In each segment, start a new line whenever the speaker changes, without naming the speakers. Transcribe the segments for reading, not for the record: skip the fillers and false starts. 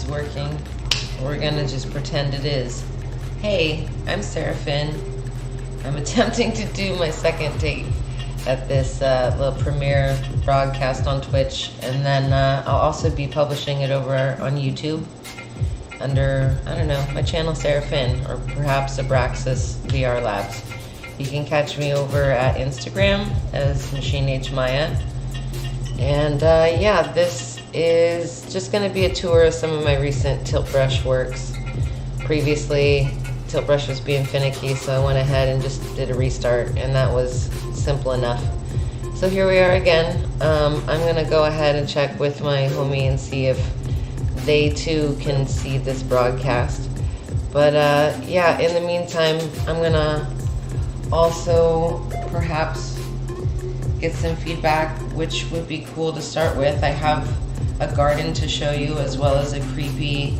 working. We're gonna just pretend it is. Hey, I'm Seraphin. I'm attempting to do my second take at this little premiere broadcast on Twitch, and then I'll also be publishing it over on YouTube under, I don't know, my channel Seraphin, or perhaps Abraxas VR Labs. You can catch me over at Instagram as Machine Age Maya. And yeah, this is just going to be a tour of some of my recent tilt brush works. Previously, tilt brush was being finicky, so I went ahead and just did a restart, and that was simple enough. So here we are again. I'm going to go ahead and check with my homie and see if they too can see this broadcast. But yeah, in the meantime, I'm going to also perhaps get some feedback, which would be cool to start with. I have a garden to show you, as well as a creepy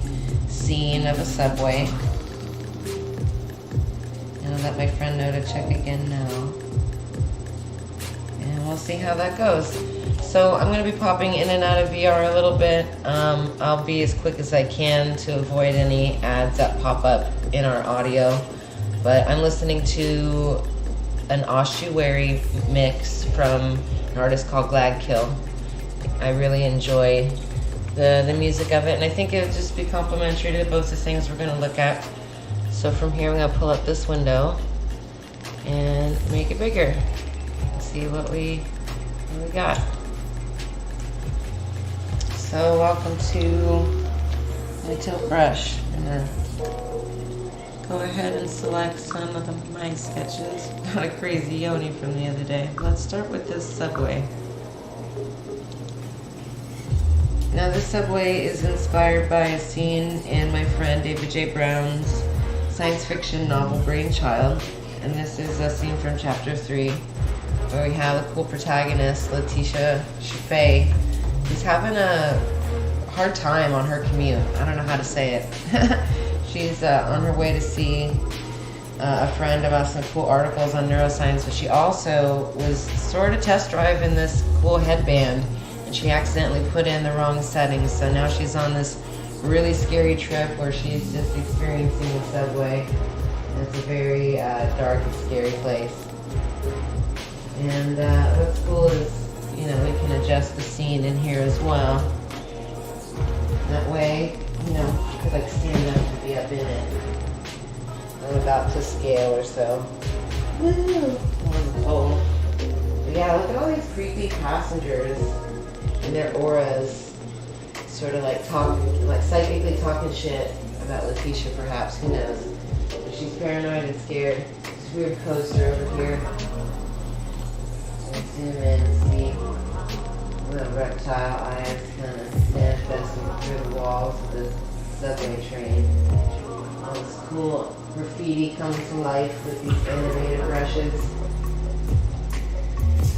scene of a subway. And I'll let my friend know to check again now. And we'll see how that goes. So I'm going to be popping in and out of VR a little bit. I'll be as quick as I can to avoid any ads that pop up in our audio. But I'm listening to an ossuary mix from an artist called Gladkill. I really enjoy the music of it, and I think it would just be complimentary to both the things we're going to look at. So from here, I'm going to pull up this window and make it bigger and see what we got. So welcome to my tilt brush. I'm gonna go ahead and select some of my sketches. Got a crazy yoni from the other day. Let's start with this subway. Now this subway is inspired by a scene in my friend David J. Brown's science fiction novel Brainchild. And this is a scene from chapter 3 where we have a cool protagonist, Letitia Chaffee, who's having a hard time on her commute. I don't know how to say it. She's on her way to see a friend about some cool articles on neuroscience, but she also was sort of test driving this cool headband, and she accidentally put in the wrong settings. So now she's on this really scary trip where she's just experiencing the subway. And it's a very dark and scary place. And what's cool is, you know, we can adjust the scene in here as well. That way, you know, I could like stand up and be up in it. I'm about to scale or so. Woo! Wonderful. But yeah, look at all these creepy passengers and their auras, sort of like talking, like psychically talking shit about Letitia, perhaps. Who knows? But she's paranoid and scared. This weird coaster over here. Let's zoom in and see. The reptile eyes kind of manifesting through the walls of the subway train. All this cool graffiti comes to life with these animated brushes.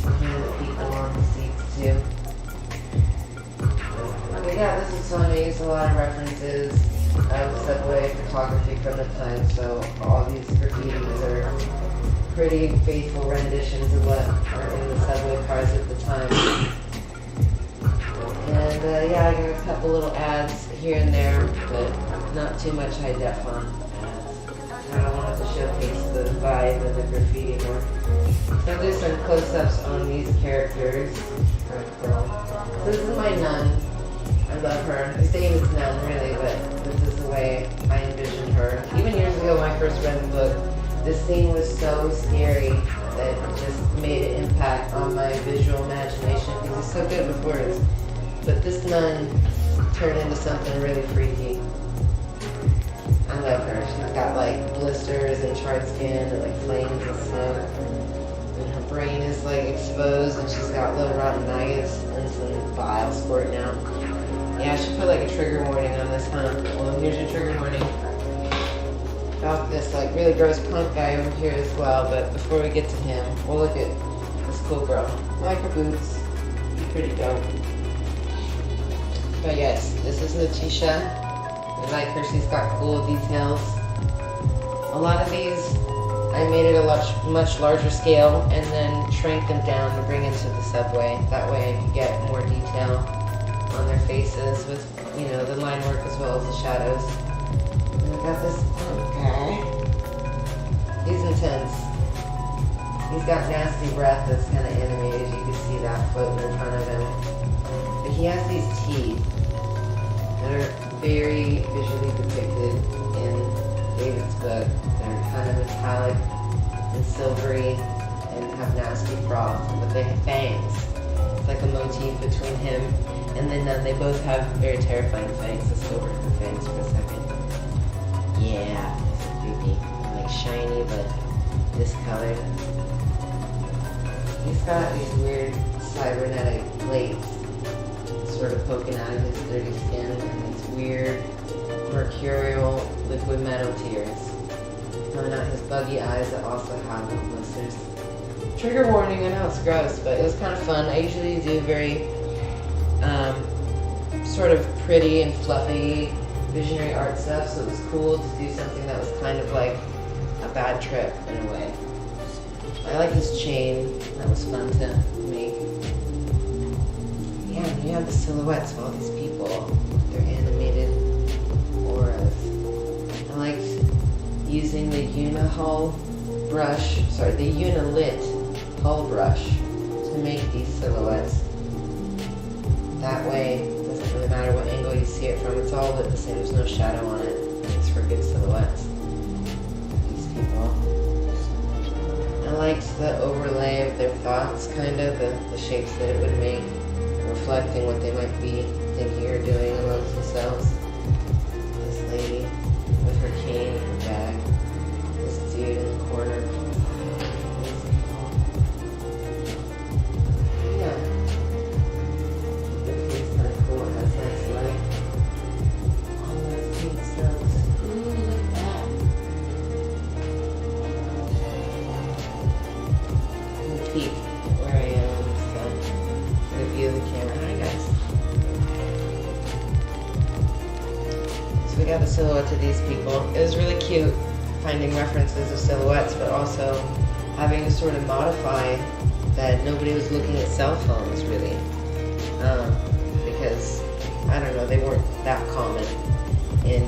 And the people on the seats too. But yeah, this is fun. I use a lot of references of subway photography from the time, so all these graffitis are pretty faithful renditions of what are in the subway cars at the time. And yeah, I got a couple little ads here and there, but not too much high def on ads. I don't want to showcase the vibe of the graffiti more. So I'll do some close-ups on these characters. Very cool. So this is my nun. I love her. I say it's nun, really, but this is the way I envisioned her. Even years ago when I first read the book, this scene was so scary that it just made an impact on my visual imagination because it's so good with words. But this nun turned into something really freaky. I love her. She's got like blisters and charred skin and like flames and smoke. And her brain is like exposed and she's got little rotten maggots and some bile squirting out. Yeah, I should put like a trigger warning on this, huh? Well, here's your trigger warning. About this like really gross punk guy over here as well, but before we get to him, we'll look at this cool girl. I like her boots. She's pretty dope. But yes, this is Letitia. I like her, she's got cool details. A lot of these, I made it a much larger scale and then shrank them down to bring into the subway. That way I can get more detail on their faces with you know, the line work as well as the shadows. And I got this guy. He's intense. He's got nasty breath that's kind of animated. You can see that floating in front of him. But he has these teeth that are very visually depicted in David's book. They're kind of metallic and silvery and have nasty froth, but they have fangs. It's like a motif between him and then they both have very terrifying fangs. Let's go over the fangs for a second. Yeah, it's creepy. Like shiny but discolored. He's got these weird cybernetic plates sort of poking out of his dirty skin and these weird mercurial liquid metal tears coming out his buggy eyes that also have blisters. Trigger warning, I know it's gross, but it was kind of fun. I usually do very sort of pretty and fluffy visionary art stuff, so it was cool to do something that was kind of like a bad trip in a way. I like his chain. That was fun to make. Yeah, and you have the silhouettes of all these people. Their animated auras. I liked using the Unihull brush, the Unilit hull brush to make these silhouettes. That way, it doesn't really matter what angle you see it from. It's all lit the same. There's no shadow on it. It's for good silhouettes. These people. I liked the overlay of their thoughts, kind of, the shapes that it would make, reflecting what they might be thinking or doing amongst themselves. This lady with her cane and her bag. This dude in the corner. Yeah. It's kind of cool. It has nice light. All those pink stones. Ooh, look at that. Peek where I am, so the view of the camera. Hi guys. So we got the silhouettes of these people. It was really cute finding references of silhouettes, but also having to sort of modify that nobody was looking at cell phones really, because I don't know, they weren't that common in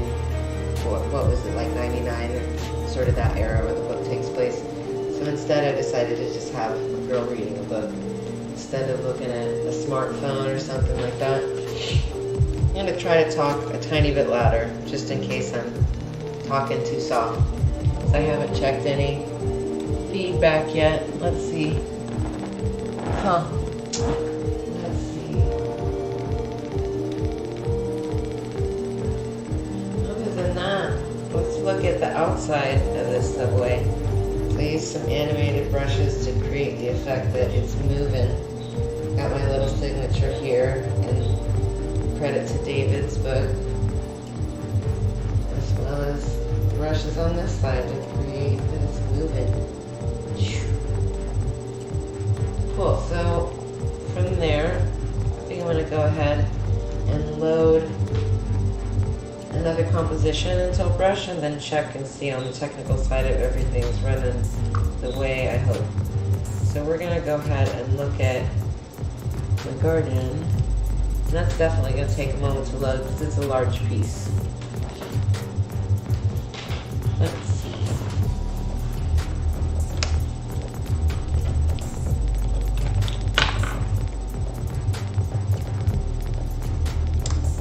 what was it, like 99 or sort of that era where the book takes place. So instead I decided to just have a girl reading a book instead of looking at a smartphone or something like that. I'm going to try to talk a tiny bit louder just in case I'm talking too soft. I haven't checked any feedback yet. Let's see. Let's see. Other than that, let's look at the outside of this subway. I used some animated brushes to create the effect that it's moving. Got my little signature here, and credit to David's book, as well as brushes on this side to create that it's moving. Cool, so from there, I think I'm going to go ahead and load another composition into a brush and then check and see on the technical side if everything's running the way I hope. So we're going to go ahead and look at the garden. And that's definitely going to take a moment to load because it's a large piece. Let's see.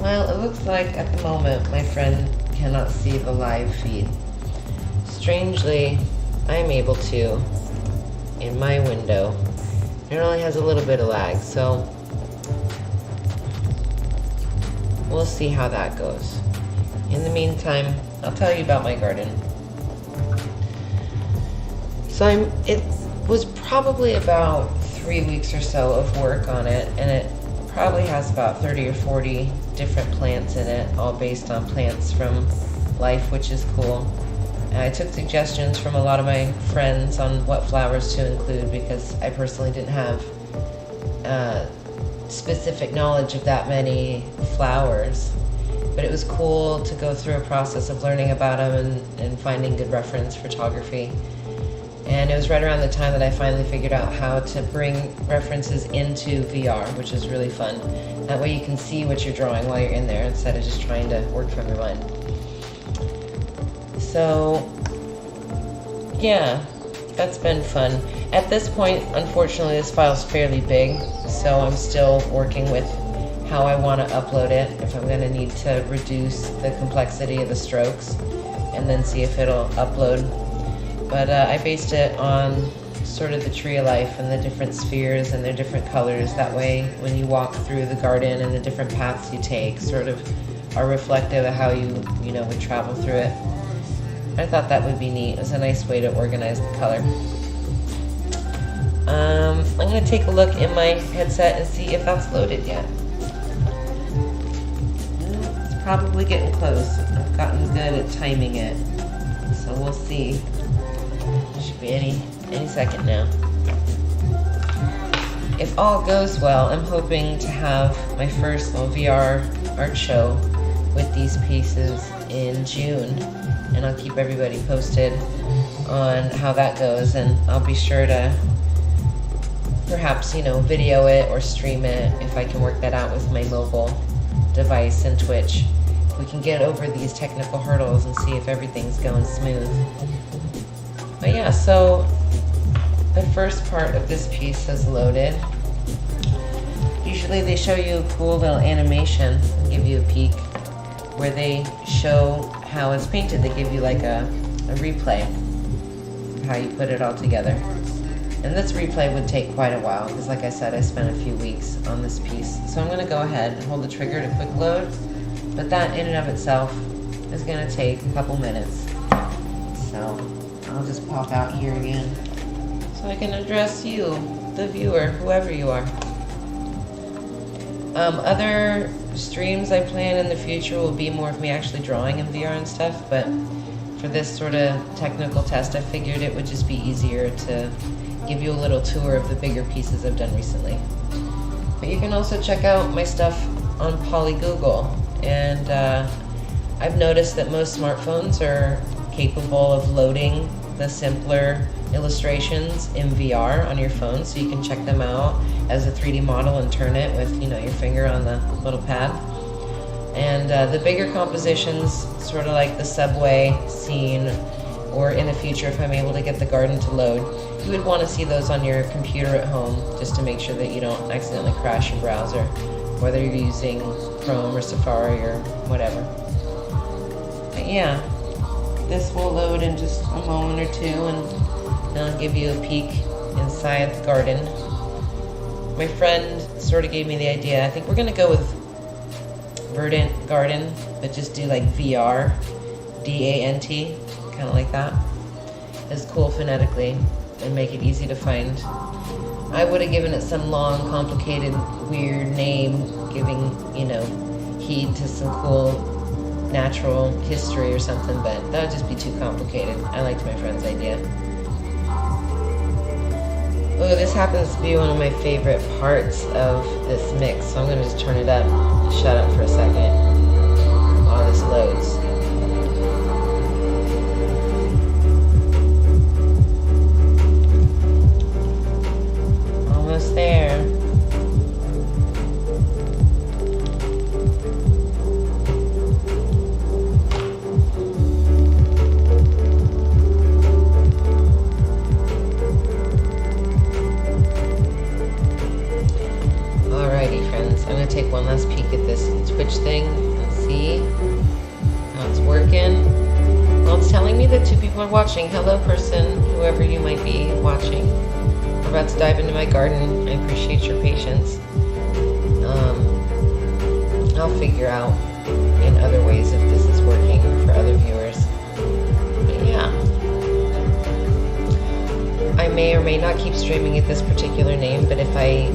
Well, it looks like at the moment my friend cannot see the live feed. Strangely, I'm able to in my window. It only has a little bit of lag, so we'll see how that goes. In the meantime, I'll tell you about my garden. So it was probably about 3 weeks or so of work on it, and it probably has about 30 or 40 different plants in it, all based on plants from life, which is cool. And I took suggestions from a lot of my friends on what flowers to include because I personally didn't have specific knowledge of that many flowers. But it was cool to go through a process of learning about them and finding good reference photography. And it was right around the time that I finally figured out how to bring references into VR, which is really fun. That way you can see what you're drawing while you're in there instead of just trying to work from your mind. So, yeah, that's been fun. At this point, unfortunately, this file's fairly big, so I'm still working with how I want to upload it, if I'm going to need to reduce the complexity of the strokes, and then see if it'll upload. But I based it on sort of the tree of life and the different spheres and their different colors. That way, when you walk through the garden and the different paths you take sort of are reflective of how you would travel through it. I thought that would be neat. It was a nice way to organize the color. I'm going to take a look in my headset and see if that's loaded yet. It's probably getting close. I've gotten good at timing it, so we'll see. Should be any second now. If all goes well, I'm hoping to have my first little VR art show with these pieces in June, and I'll keep everybody posted on how that goes, and I'll be sure to perhaps, video it or stream it if I can work that out with my mobile device and Twitch. We can get over these technical hurdles and see if everything's going smooth. But yeah, so the first part of this piece is loaded. Usually they show you a cool little animation and give you a peek where they show how it's painted. They give you like a replay of how you put it all together. And this replay would take quite a while because, like I said, I spent a few weeks on this piece. So I'm going to go ahead and hold the trigger to quick load, but that in and of itself is going to take a couple minutes. So I'll just pop out here again so I can address you, the viewer, whoever you are. Other streams I plan in the future will be more of me actually drawing in VR and stuff, but for this sort of technical test, I figured it would just be easier to give you a little tour of the bigger pieces I've done recently. But you can also check out my stuff on Polygoogle, and I've noticed that most smartphones are capable of loading the simpler illustrations in VR on your phone, so you can check them out as a 3D model and turn it with your finger on the little pad. And the bigger compositions, sort of like the subway scene, or in the future if I'm able to get the garden to load, you would want to see those on your computer at home just to make sure that you don't accidentally crash your browser, whether you're using Chrome or Safari or whatever. But yeah, this will load in just a moment or two, and I'll give you a peek inside the garden. My friend sort of gave me the idea. I think we're going to go with Verdant Garden, but just do like VR, D-A-N-T, kind of like that. It's cool phonetically and make it easy to find. I would have given it some long, complicated, weird name, giving, heed to some cool natural history or something, but that would just be too complicated. I liked my friend's idea. Oh, this happens to be one of my favorite parts of this mix, so I'm going to just turn it up, shut up for a second while this loads. Almost there. Take one last peek at this Twitch thing and see how it's working. Well, it's telling me that 2 people are watching. Hello, person, whoever you might be watching. We're about to dive into my garden. I appreciate your patience. I'll figure out in other ways if this is working for other viewers. But yeah. I may or may not keep streaming at this particular name, but if I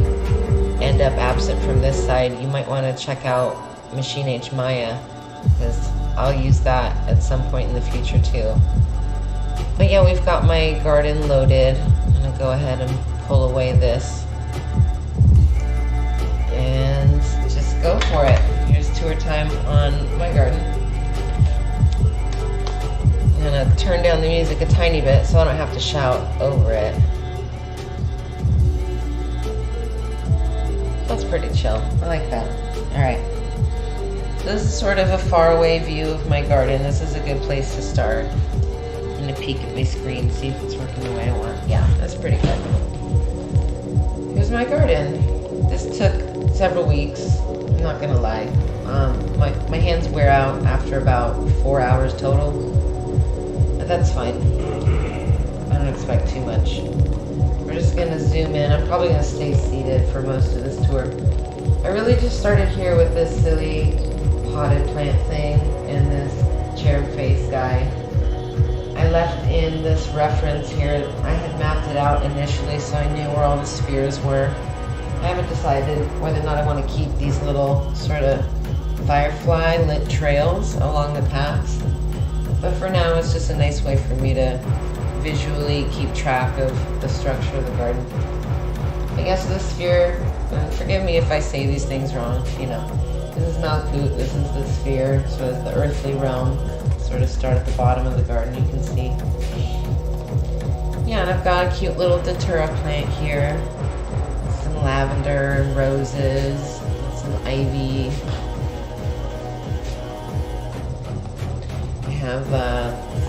end up absent from this side, you might want to check out Machine Age Maya, because I'll use that at some point in the future too. But yeah, we've got my garden loaded. I'm gonna go ahead and pull away this and just go for it. Here's tour time on my garden. kind of turn down the music a tiny bit so I don't have to shout over it. That's pretty chill. I like that. Alright. This is sort of a faraway view of my garden. This is a good place to start. I'm going to peek at my screen, see if it's working the way I want. Yeah, that's pretty good. Here's my garden. This took several weeks. I'm not going to lie. My hands wear out after about 4 hours total. But that's fine. I don't expect too much. We're just going to zoom in. I'm probably going to stay seated for most of this tour. I really just started here with this silly potted plant thing and this cherub face guy. I left in this reference here. I had mapped it out initially so I knew where all the spheres were. I haven't decided whether or not I want to keep these little sort of firefly lit trails along the paths. But for now it's just a nice way for me to visually keep track of the structure of the garden. I guess the sphere, forgive me if I say these things wrong, you know. This is Malkut, this is the sphere, so it's the earthly realm. Sort of start at the bottom of the garden, you can see. Yeah, and I've got a cute little datura plant here. Some lavender and roses, some ivy. I have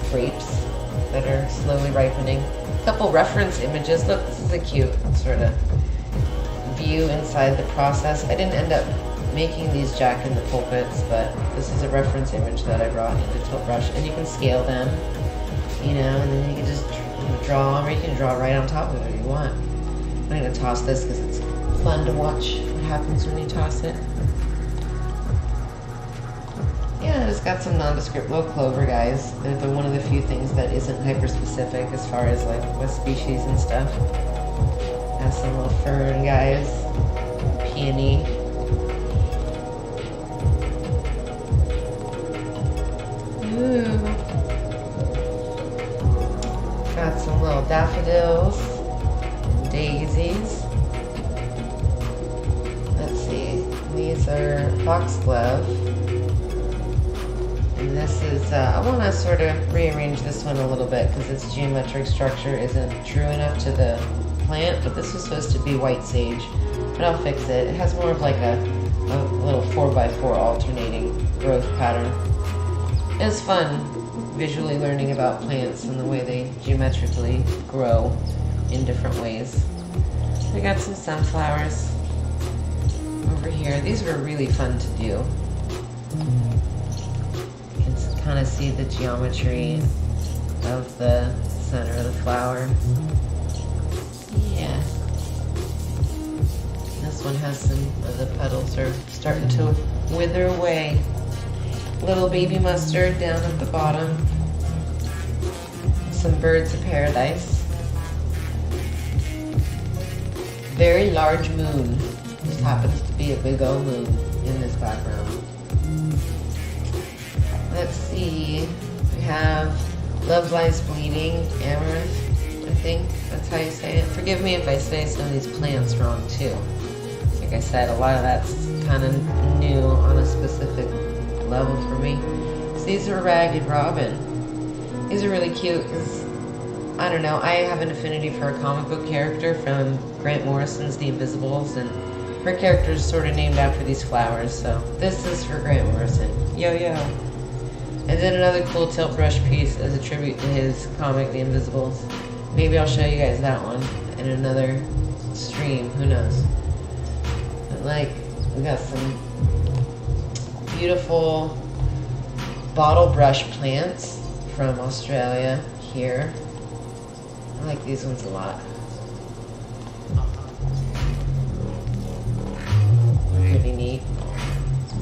grapes that are slowly ripening. A couple reference images. Look, this is a cute sort of view inside the process. I didn't end up making these jack in the pulpits, but this is a reference image that I brought into Tilt Brush, and you can scale them, you know, and then you can just draw, or you can draw right on top of it if you want. I'm going to toss this because it's fun to watch what happens when you toss it. Yeah, it's got some nondescript little clover guys. They're one of the few things that isn't hyper-specific as far as like what species and stuff. Has some little fern guys, peony. Ooh. Got some little daffodils, daisies. Let's see, these are foxglove. And this is, I want to sort of rearrange this one a little bit because its geometric structure isn't true enough to the plant, but this was supposed to be white sage, but I'll fix it. It has more of like a little 4x4 alternating growth pattern. It was fun visually learning about plants and the way they geometrically grow in different ways. We got some sunflowers over here. These were really fun to do. You can kind of see the geometry of the center of the flower. Yeah. This one has some of the petals are starting to wither away. Little baby mustard down at the bottom. Some birds of paradise. Very large moon. Just happens to be a big old moon in this background. Let's see. We have Love Lies Bleeding, Amaranth, I think that's how you say it. Forgive me if I say some of these plants wrong too. Like I said, a lot of that's kind of new on a specific level for me. So these are Ragged Robin. These are really cute because, I don't know, I have an affinity for a comic book character from Grant Morrison's The Invisibles, and her character is sort of named after these flowers, so this is for Grant Morrison. Yo, yo. And then another cool tilt brush piece as a tribute to his comic, The Invisibles. Maybe I'll show you guys that one in another stream, who knows. But like, we got some beautiful bottle brush plants from Australia here. I like these ones a lot. Pretty neat.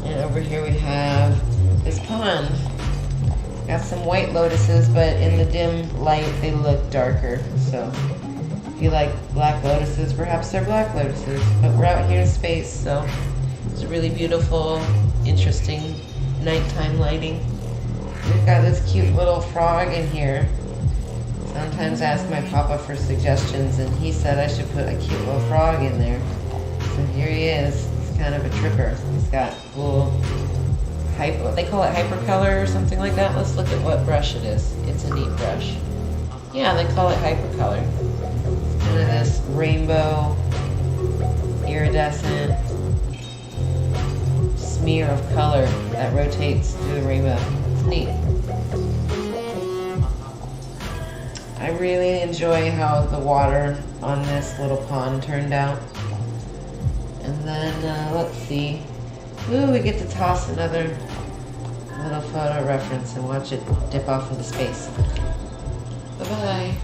And over here we have this pond. Got some white lotuses, but in the dim light they look darker. So if you like black lotuses, perhaps they're black lotuses. But we're out here in space, so it's a really beautiful, interesting nighttime lighting. We've got this cute little frog in here. Sometimes I ask my papa for suggestions, and he said I should put a cute little frog in there. So here he is. He's kind of a tripper. He's got cool they call it hypercolor or something like that. Let's look at what brush it is. It's a neat brush. Yeah, they call it hypercolor. It's kind of this rainbow, iridescent smear of color that rotates through the rainbow. It's neat. I really enjoy how the water on this little pond turned out. And then, let's see. Ooh, we get to toss another little photo reference and watch it dip off into space. Bye-bye.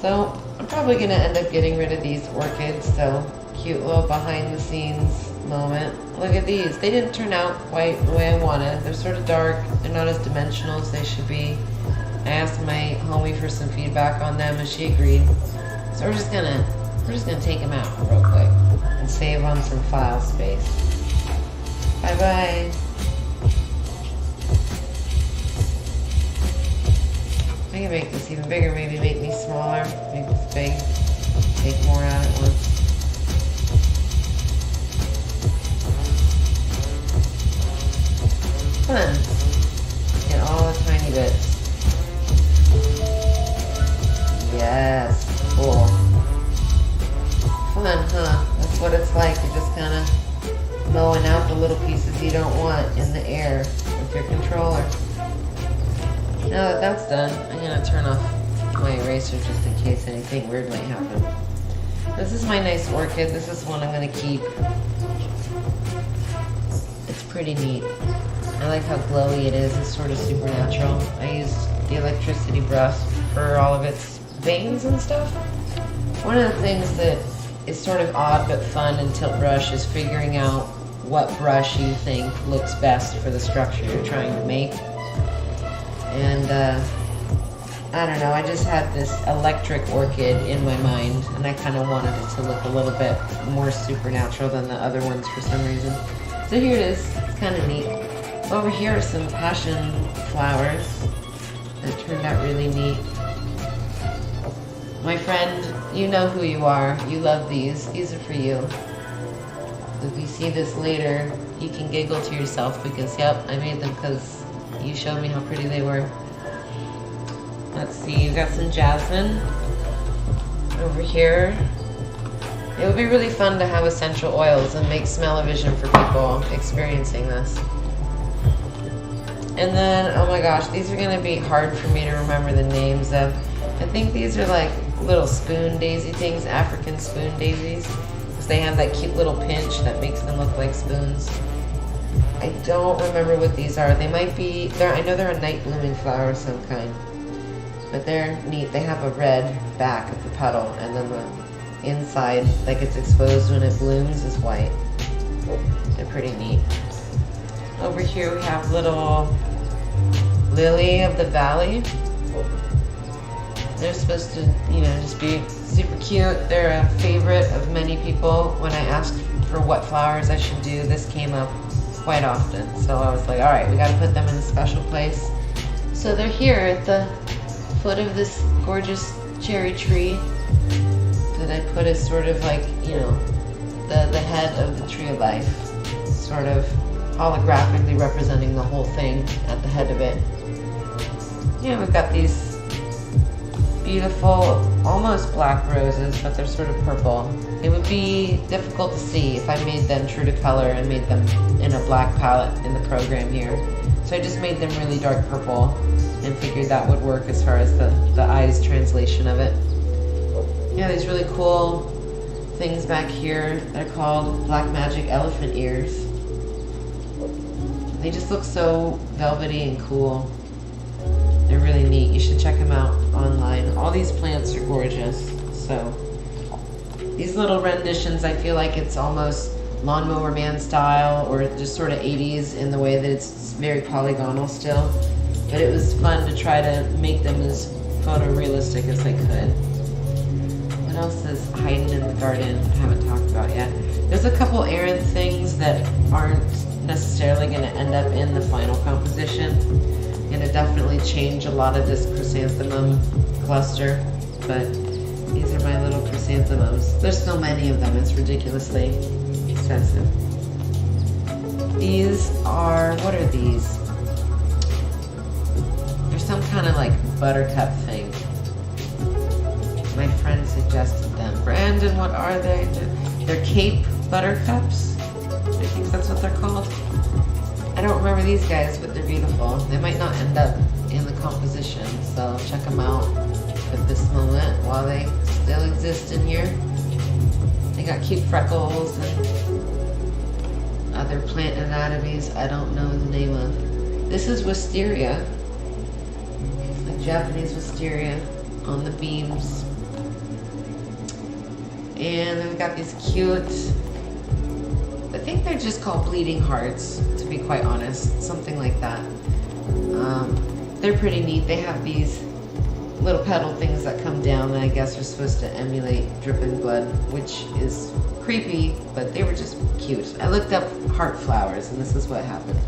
So, I'm probably going to end up getting rid of these orchids, so cute little behind-the-scenes moment. Look at these. They didn't turn out quite the way I wanted. They're sort of dark. They're not as dimensional as they should be. I asked my homie for some feedback on them, and she agreed. So we're just gonna take them out real quick and save on some file space. Bye-bye. I can make this even bigger, maybe make me smaller, make this big, take more out at once. Fun. Get all the tiny bits. Yes, cool. Fun, huh? That's what it's like to just kind of mowing out the little pieces you don't want in the air with your controller. Now that that's done, I'm going to turn off my eraser just in case anything weird might happen. This is my nice orchid. This is one I'm going to keep. It's pretty neat. I like how glowy it is. It's sort of supernatural. I used the electricity brush for all of its veins and stuff. One of the things that is sort of odd but fun in tilt brush is figuring out what brush you think looks best for the structure you're trying to make. And I don't know, I just had this electric orchid in my mind, and I kind of wanted it to look a little bit more supernatural than the other ones for some reason. So here it is. It's kind of neat. Over here are some passion flowers that turned out really neat. My friend, you know who you are. You love these. These are for you. If you see this later, you can giggle to yourself because, yep, I made them because you showed me how pretty they were. Let's see, you've got some jasmine over here. It would be really fun to have essential oils and make smell-o-vision for people experiencing this. And then, oh my gosh, these are going to be hard for me to remember the names of. I think these are like little spoon daisy things, African spoon daisies, because they have that cute little pinch that makes them look like spoons. I don't remember what these are. They might be, I know they're a night blooming flower of some kind, but they're neat. They have a red back of the petal, and then the inside that gets exposed when it blooms is white. They're pretty neat. Over here we have little lily of the valley. They're supposed to, just be super cute. They're a favorite of many people. When I asked for what flowers I should do, this came up quite often. So I was like, all right, we got to put them in a special place. So they're here at the foot of this gorgeous cherry tree that I put as sort of like, the head of the tree of life, sort of holographically representing the whole thing at the head of it. Yeah, we've got these beautiful, almost black roses, but they're sort of purple. It would be difficult to see if I made them true to color and made them in a black palette in the program here. So I just made them really dark purple and figured that would work as far as the eyes translation of it. Yeah, these really cool things back here. They're called Black Magic elephant ears. They just look so velvety and cool. They're really neat. You should check them out online. All these plants are gorgeous. So these little renditions, I feel like it's almost Lawnmower Man style, or just sort of 80s in the way that it's very polygonal still. But it was fun to try to make them as photorealistic as I could. What else is hiding in the garden I haven't talked about yet? There's a couple errant things that aren't necessarily going to end up in the final composition. Going to definitely change a lot of this chrysanthemum cluster, but these are my little chrysanthemums. There's so many of them, it's ridiculously expensive. These are, what are these? They're some kind of like buttercup thing. My friend suggested them. Brandon, what are they? They're Cape buttercups. I think that's what they're called. I don't remember these guys, but they're beautiful. They might not end up in the composition, so check them out at this moment while they still exist in here. They got cute freckles and other plant anatomies I don't know the name of. This is wisteria. It's like Japanese wisteria on the beams. And then we got these cute, I think they're just called bleeding hearts, to be quite honest, something like that. They're pretty neat. They have these little petal things that come down that I guess are supposed to emulate dripping blood, which is creepy, but they were just cute. I looked up heart flowers, and this is what happened.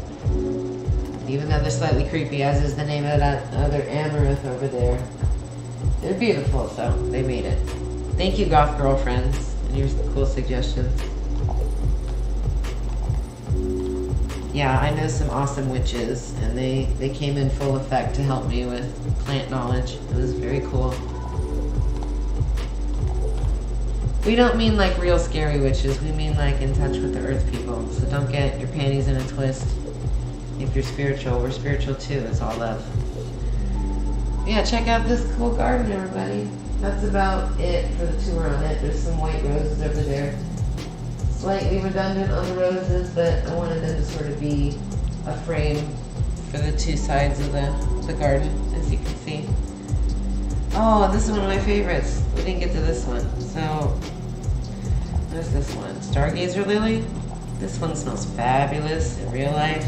Even though they're slightly creepy, as is the name of that other amaranth over there, they're beautiful, so they made it. Thank you, goth girlfriends, and here's the cool suggestions. Yeah, I know some awesome witches, and they came in full effect to help me with plant knowledge. It was very cool. We don't mean like real scary witches, we mean like in touch with the earth people. So don't get your panties in a twist. If you're spiritual, we're spiritual too. It's all love. Yeah, check out this cool garden, everybody. That's about it for the tour on it. There's some white roses over there. Slightly redundant on the roses, but I wanted them to sort of be a frame for the two sides of the garden, as you can see. Oh, this is one of my favorites. We didn't get to this one. So, there's this one. Stargazer lily. This one smells fabulous in real life.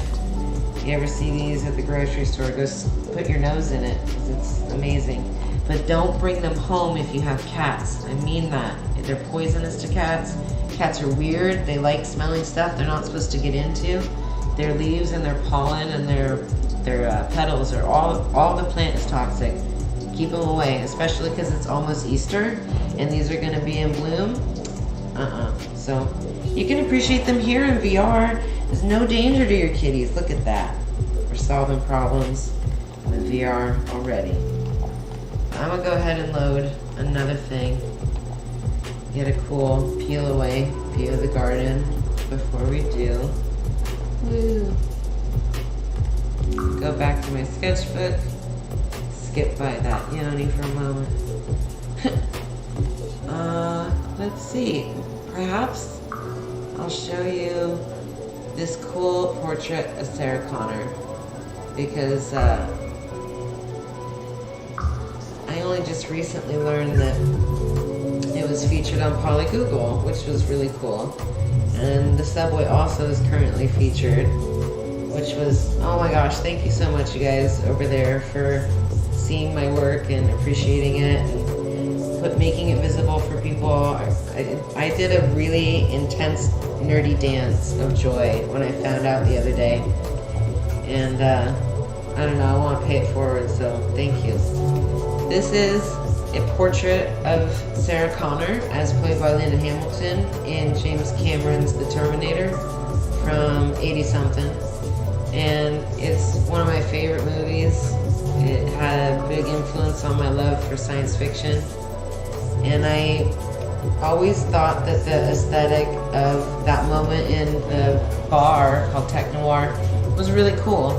If you ever see these at the grocery store, go put your nose in it, because it's amazing. But don't bring them home if you have cats. I mean that. They're poisonous to cats. Cats are weird. They like smelling stuff they're not supposed to get into. Their leaves and their pollen and their petals are all the plant is toxic. Keep them away, especially because it's almost Easter and these are going to be in bloom. So you can appreciate them here in VR. There's no danger to your kitties. Look at that. We're solving problems with VR already. I'm gonna go ahead and load another thing. Get a cool peel away view of the garden before we do. Woo. Go back to my sketchbook. Skip by that yoni for a moment. Let's see. Perhaps I'll show you this cool portrait of Sarah Connor because I only just recently learned that it was featured on Polygoogle, which was really cool. And the subway also is currently featured, which was, oh my gosh, thank you so much, you guys over there, for seeing my work and appreciating it and making it visible for people. I did a really intense, nerdy dance of joy when I found out the other day. And I don't know, I want to pay it forward, so thank you. This is a portrait of Sarah Connor as played by Linda Hamilton in James Cameron's The Terminator from 80-something. And it's one of my favorite movies. It had a big influence on my love for science fiction. And I always thought that the aesthetic of that moment in the bar called Tech Noir was really cool.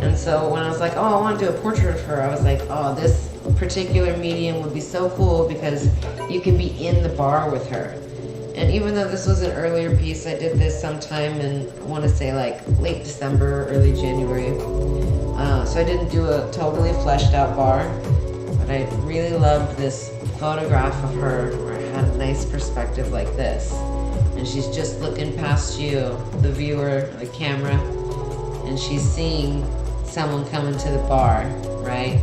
And so when I was like, oh, I want to do a portrait of her, I was like, oh, this particular medium would be so cool because you can be in the bar with her. And even though this was an earlier piece, I did this sometime in, I want to say like late December, early January. So I didn't do a totally fleshed out bar, but I really loved this photograph of her where I had a nice perspective like this. And she's just looking past you, the viewer, the camera, and she's seeing someone coming to the bar, right?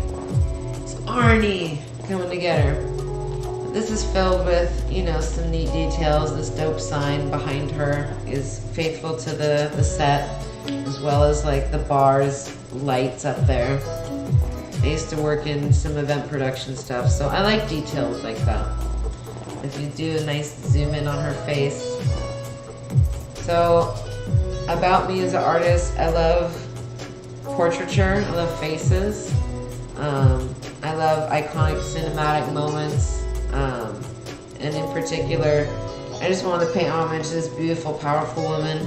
It's Arnie coming to get her. This is filled with, you know, some neat details. This dope sign behind her is faithful to the set, as well as like the bar's lights up there. I used to work in some event production stuff, so I like details like that. If you do a nice zoom in on her face. So about me as an artist, I love portraiture, I love faces, I love iconic cinematic moments, and in particular, I just want to pay homage to this beautiful, powerful woman.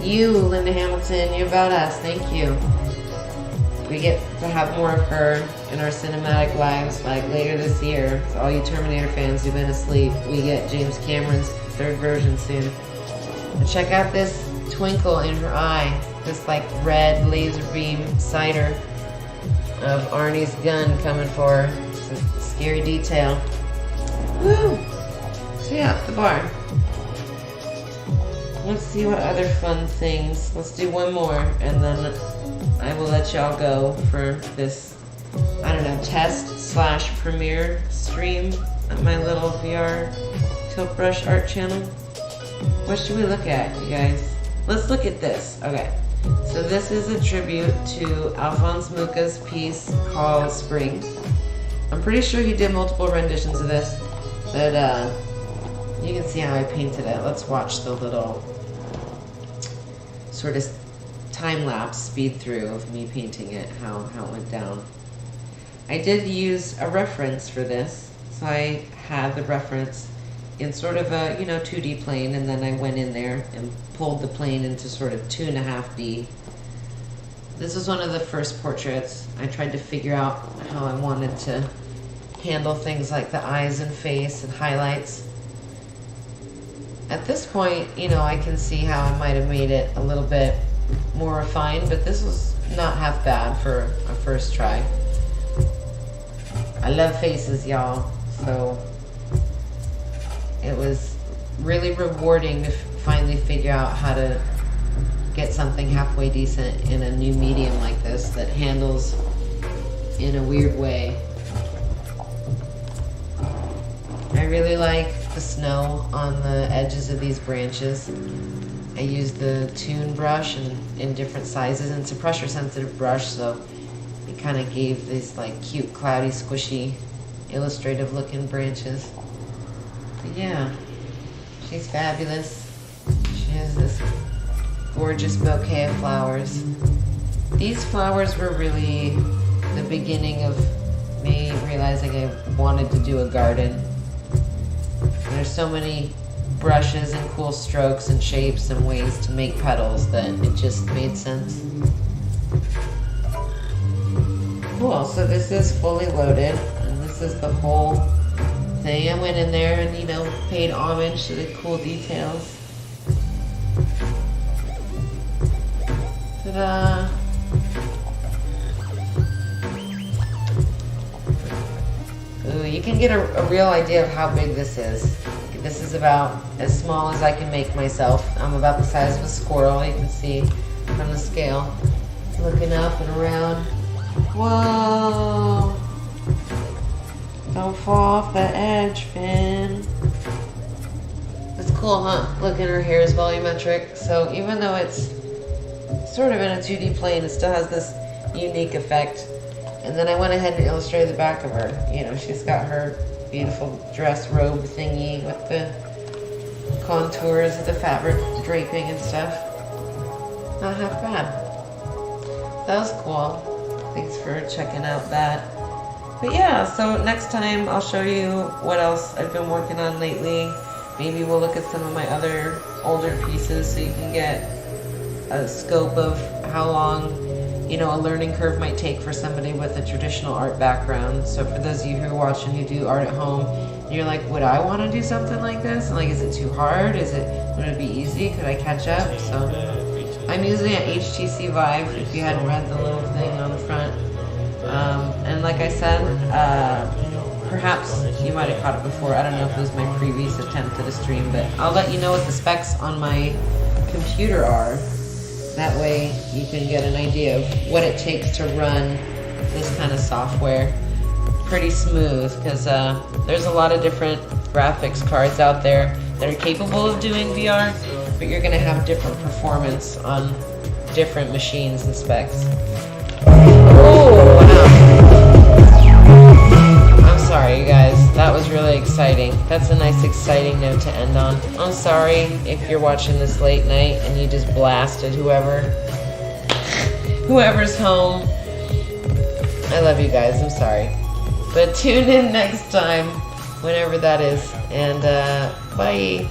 You, Linda Hamilton, you're about us. Thank you. We get to have more of her in our cinematic lives, like later this year. So all you Terminator fans who've been asleep, we get James Cameron's third version soon. And check out this twinkle in her eye, this like red laser beam sighter of Arnie's gun coming for her. It's a scary detail. Woo! So yeah, the bar. Let's see what other fun things. Let's do one more, and then I will let y'all go for this, I don't know, test/premiere stream at my little VR tilt brush art channel. What should we look at, you guys? Let's look at this. Okay, so this is a tribute to Alphonse Mucha's piece called Spring. I'm pretty sure he did multiple renditions of this, but you can see how I painted it. Let's watch the little sort of time-lapse speed through of me painting it, how it went down. I did use a reference for this, so I had the reference in sort of a 2D plane, and then I went in there and pulled the plane into sort of 2.5D. This is one of the first portraits. I tried to figure out how I wanted to handle things like the eyes and face and highlights. At this point, I can see how I might have made it a little bit more refined, but this was not half bad for a first try. I love faces, y'all, so it was really rewarding to finally figure out how to get something halfway decent in a new medium like this that handles in a weird way. I really like the snow on the edges of these branches. I used the Toon brush in different sizes, and it's a pressure sensitive brush, so it kind of gave these like cute, cloudy, squishy, illustrative looking branches. But yeah, she's fabulous. She has this gorgeous bouquet of flowers. These flowers were really the beginning of me realizing I wanted to do a garden. There's so many brushes and cool strokes and shapes and ways to make petals that it just made sense. Cool, so this is fully loaded, and this is the whole thing. I went in there and, paid homage to the cool details. Ta-da! Ooh, you can get a real idea of how big this is. This is about as small as I can make myself. I'm about the size of a squirrel, you can see from the scale. Looking up and around. Whoa! Don't fall off the edge, Finn. That's cool, huh? Look at her hair is volumetric. So even though it's sort of in a 2D plane, it still has this unique effect. And then I went ahead and illustrated the back of her. She's got her beautiful dress robe thingy with the contours of the fabric draping and stuff. Not half bad. That was cool. Thanks for checking out that. But yeah, so next time I'll show you what else I've been working on lately. Maybe we'll look at some of my other older pieces so you can get a scope of how long a learning curve might take for somebody with a traditional art background. So for those of you who are watching who do art at home, and you're like, would I want to do something like this? And is it too hard? Would it be easy? Could I catch up? So I'm using an HTC Vive, if you hadn't read the little thing on the front. And like I said, perhaps you might have caught it before. I don't know if it was my previous attempt at a stream, but I'll let you know what the specs on my computer are. That way you can get an idea of what it takes to run this kind of software. Pretty smooth, because there's a lot of different graphics cards out there that are capable of doing VR, but you're going to have different performance on different machines and specs. Oh, wow. I'm sorry, you guys. That was really exciting. That's a nice exciting note to end on. I'm sorry if you're watching this late night and you just blasted whoever's home. I love you guys. I'm sorry. But tune in next time, whenever that is. And bye.